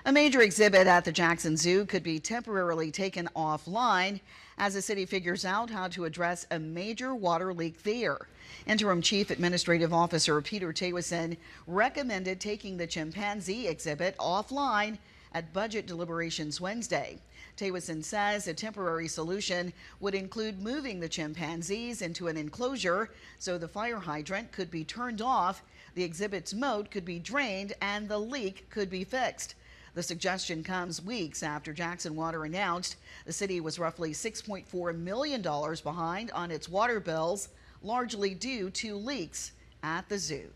A major exhibit at the Jackson Zoo could be temporarily taken offline as the city figures out how to address a major water leak there. Interim Chief Administrative Officer Peter Tewison recommended taking the chimpanzee exhibit offline at budget deliberations Wednesday. Tewison says a temporary solution would include moving the chimpanzees into an enclosure so the fire hydrant could be turned off, the exhibit's moat could be drained, and the leak could be fixed. The suggestion comes weeks after Jackson Water announced the city was roughly $6.4 million behind on its water bills, largely due to leaks at the zoo.